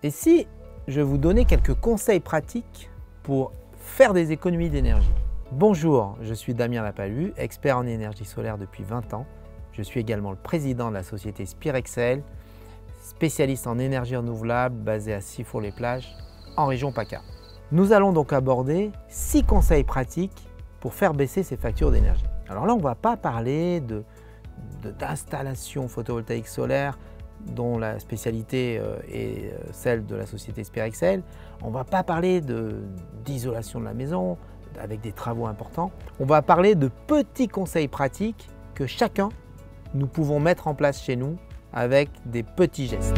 Et si je vous donnais quelques conseils pratiques pour faire des économies d'énergie? Bonjour, je suis Damien Lapalus, expert en énergie solaire depuis 20 ans. Je suis également le président de la société Spirexel, spécialiste en énergie renouvelable basée à Sifour-les-Plages, en région PACA. Nous allons donc aborder 6 conseils pratiques pour faire baisser ses factures d'énergie. Alors là, on ne va pas parler d'installation photovoltaïque solaire dont la spécialité est celle de la société Spirexel. On ne va pas parler d'isolation de la maison avec des travaux importants. On va parler de petits conseils pratiques que chacun nous pouvons mettre en place chez nous avec des petits gestes.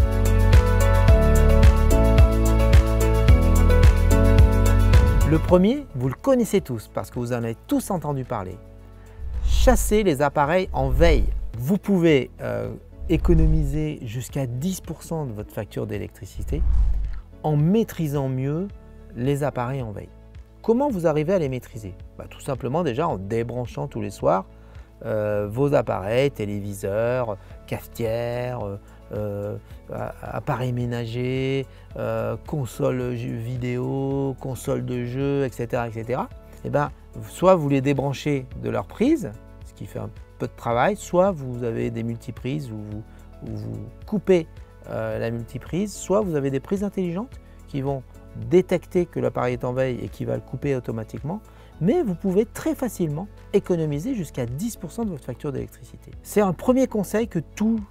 Le premier, vous le connaissez tous parce que vous en avez tous entendu parler. Chassez les appareils en veille. Vous pouvez économiser jusqu'à 10% de votre facture d'électricité en maîtrisant mieux les appareils en veille. Comment vous arrivez à les maîtriser? Tout simplement déjà en débranchant tous les soirs vos appareils, téléviseurs, cafetières, appareils ménagers, consoles vidéo, consoles de jeux, etc. etc. Et soit vous les débranchez de leur prise, ce qui fait un peu de travail, soit vous avez des multiprises où vous coupez la multiprise, soit vous avez des prises intelligentes qui vont détecter que l'appareil est en veille et qui va le couper automatiquement. Mais vous pouvez très facilement économiser jusqu'à 10% de votre facture d'électricité. C'est un premier conseil que toutes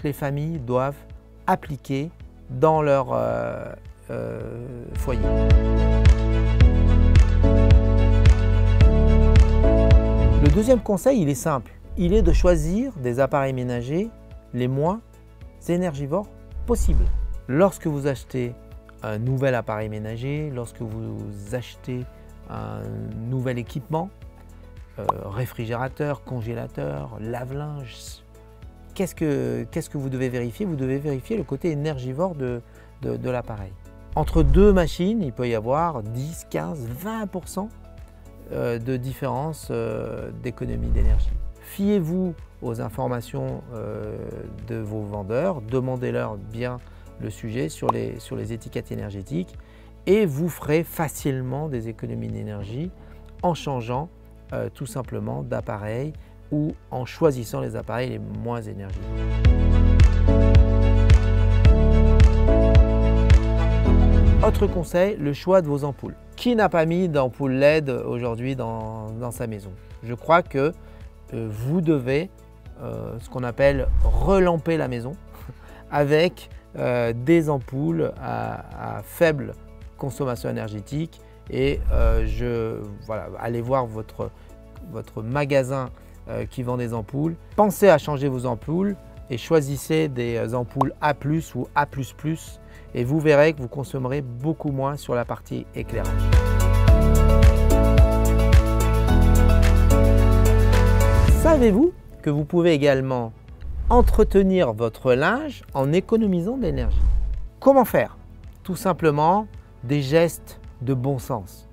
les familles doivent appliquer dans leur foyer. Le deuxième conseil, il est simple. Il est de choisir des appareils ménagers les moins énergivores possibles. Lorsque vous achetez un nouvel appareil ménager, lorsque vous achetez un nouvel équipement, réfrigérateur, congélateur, lave-linge, qu'est-ce que vous devez vérifier? Vous devez vérifier le côté énergivore de l'appareil. Entre deux machines, il peut y avoir 10, 15, 20% de différence d'économie d'énergie. Fiez-vous aux informations de vos vendeurs, demandez-leur bien le sujet sur les étiquettes énergétiques et vous ferez facilement des économies d'énergie en changeant tout simplement d'appareil ou en choisissant les appareils les moins énergivores. Autre conseil, le choix de vos ampoules. Qui n'a pas mis d'ampoule LED aujourd'hui dans sa maison? Je crois que vous devez ce qu'on appelle relamper la maison avec des ampoules à faible consommation énergétique et allez voir votre magasin qui vend des ampoules. Pensez à changer vos ampoules et choisissez des ampoules A+ ou A++ et vous verrez que vous consommerez beaucoup moins sur la partie éclairage. Savez-vous que vous pouvez également entretenir votre linge en économisant de l'énergie? Comment faire? Tout simplement des gestes de bon sens.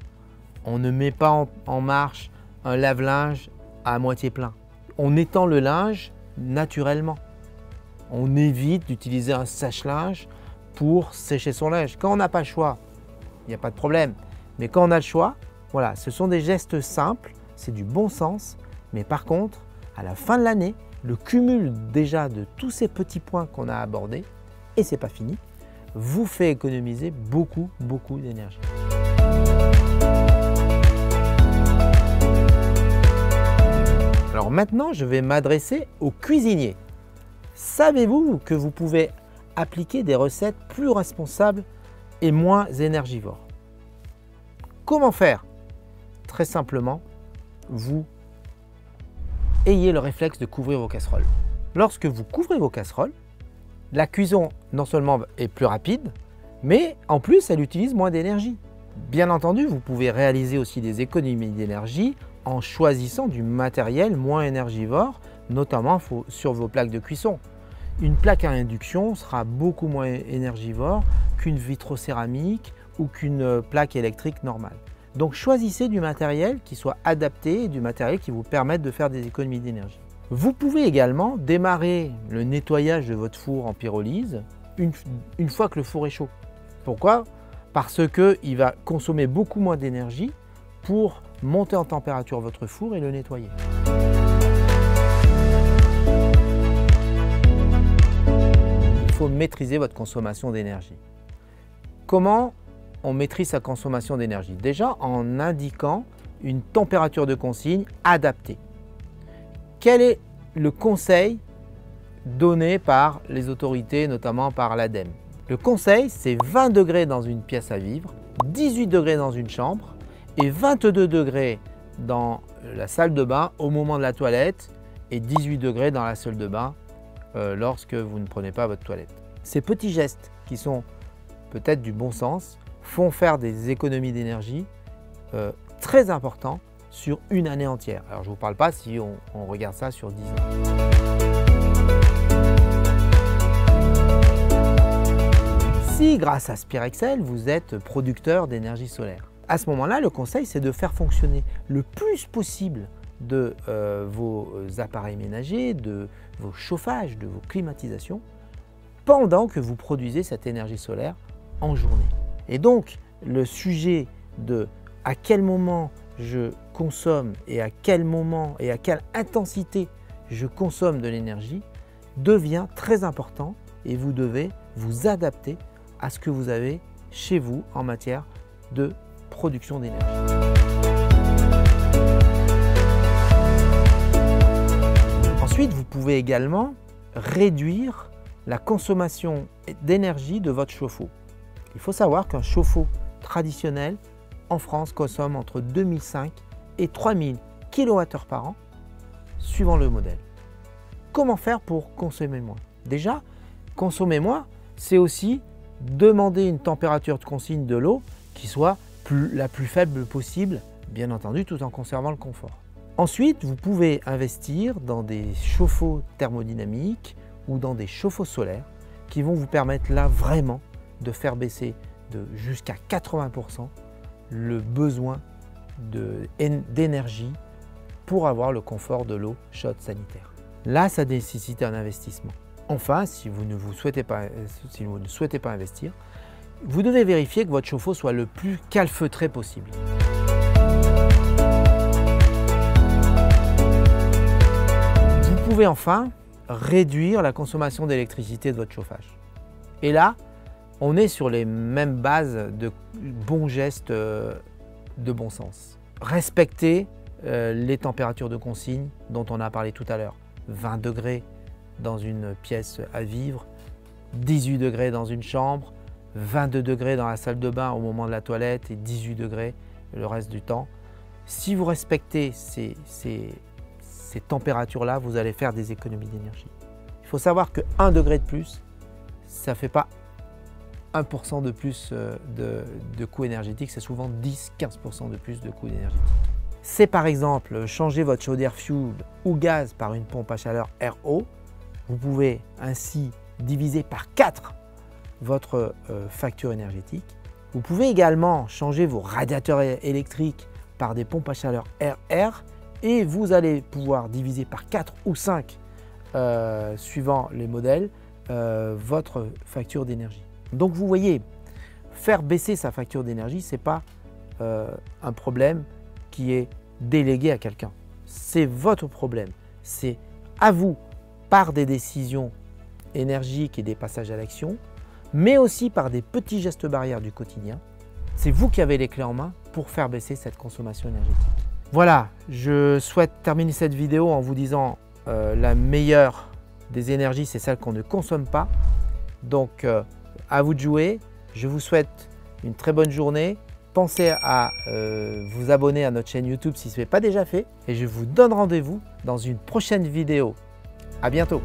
On ne met pas en marche un lave-linge à moitié plein. On étend le linge naturellement. On évite d'utiliser un sèche-linge pour sécher son linge. Quand on n'a pas le choix, il n'y a pas de problème. Mais quand on a le choix, voilà, ce sont des gestes simples, c'est du bon sens. Mais par contre, à la fin de l'année, le cumul déjà de tous ces petits points qu'on a abordés, et c'est pas fini, vous fait économiser beaucoup d'énergie. Alors maintenant, je vais m'adresser aux cuisiniers. Savez-vous que vous pouvez appliquer des recettes plus responsables et moins énergivores? Comment faire? Très simplement, vous ayez le réflexe de couvrir vos casseroles. Lorsque vous couvrez vos casseroles, la cuisson non seulement est plus rapide, mais en plus elle utilise moins d'énergie. Bien entendu, vous pouvez réaliser aussi des économies d'énergie en choisissant du matériel moins énergivore, notamment sur vos plaques de cuisson. Une plaque à induction sera beaucoup moins énergivore qu'une vitrocéramique ou qu'une plaque électrique normale. Donc choisissez du matériel qui soit adapté et du matériel qui vous permette de faire des économies d'énergie. Vous pouvez également démarrer le nettoyage de votre four en pyrolyse une fois que le four est chaud. Pourquoi? Parce qu'il va consommer beaucoup moins d'énergie pour monter en température votre four et le nettoyer. Il faut maîtriser votre consommation d'énergie. Comment on maîtrise sa consommation d'énergie? Déjà en indiquant une température de consigne adaptée. Quel est le conseil donné par les autorités, notamment par l'ADEME? Le conseil, c'est 20 degrés dans une pièce à vivre, 18 degrés dans une chambre et 22 degrés dans la salle de bain au moment de la toilette et 18 degrés dans la salle de bain lorsque vous ne prenez pas votre toilette. Ces petits gestes qui sont peut-être du bon sens font faire des économies d'énergie très importantes sur une année entière. Alors je ne vous parle pas si on regarde ça sur 10 ans. Si grâce à Spirexel, vous êtes producteur d'énergie solaire, à ce moment-là, le conseil, c'est de faire fonctionner le plus possible de vos appareils ménagers, de vos chauffages, de vos climatisations, pendant que vous produisez cette énergie solaire en journée. Et donc, le sujet de à quel moment je consomme et à quel moment et à quelle intensité je consomme de l'énergie devient très important et vous devez vous adapter à ce que vous avez chez vous en matière de production d'énergie. Ensuite, vous pouvez également réduire la consommation d'énergie de votre chauffe-eau. Il faut savoir qu'un chauffe-eau traditionnel en France consomme entre 2005 et 3000 kWh par an, suivant le modèle. Comment faire pour consommer moins? Déjà, consommer moins, c'est aussi demander une température de consigne de l'eau qui soit la plus faible possible, bien entendu, tout en conservant le confort. Ensuite, vous pouvez investir dans des chauffe-eau thermodynamiques ou dans des chauffe-eau solaires qui vont vous permettre là vraiment de faire baisser de jusqu'à 80% le besoin d'énergie pour avoir le confort de l'eau chaude sanitaire. Là, ça nécessite un investissement. Enfin, si vous ne souhaitez pas investir, vous devez vérifier que votre chauffe-eau soit le plus calfeutré possible. Vous pouvez enfin réduire la consommation d'électricité de votre chauffage. Et là, on est sur les mêmes bases de bons gestes de bon sens. Respectez les températures de consigne dont on a parlé tout à l'heure. 20 degrés dans une pièce à vivre, 18 degrés dans une chambre, 22 degrés dans la salle de bain au moment de la toilette et 18 degrés le reste du temps. Si vous respectez ces températures-là, vous allez faire des économies d'énergie. Il faut savoir que 1 degré de plus, ça ne fait pas 1% de plus de coût énergétique, c'est souvent 10-15% de plus de coût énergétique. C'est par exemple changer votre chaudière fuel ou gaz par une pompe à chaleur RO. Vous pouvez ainsi diviser par 4 votre facture énergétique. Vous pouvez également changer vos radiateurs électriques par des pompes à chaleur RR et vous allez pouvoir diviser par 4 ou 5, suivant les modèles, votre facture d'énergie. Donc vous voyez, faire baisser sa facture d'énergie, ce n'est pas un problème qui est délégué à quelqu'un. C'est votre problème. C'est à vous, par des décisions énergiques et des passages à l'action, mais aussi par des petits gestes barrières du quotidien. C'est vous qui avez les clés en main pour faire baisser cette consommation énergétique. Voilà, je souhaite terminer cette vidéo en vous disant la meilleure des énergies, c'est celle qu'on ne consomme pas. Donc, à vous de jouer. Je vous souhaite une très bonne journée. Pensez à vous abonner à notre chaîne YouTube si ce n'est pas déjà fait. Et je vous donne rendez-vous dans une prochaine vidéo. À bientôt.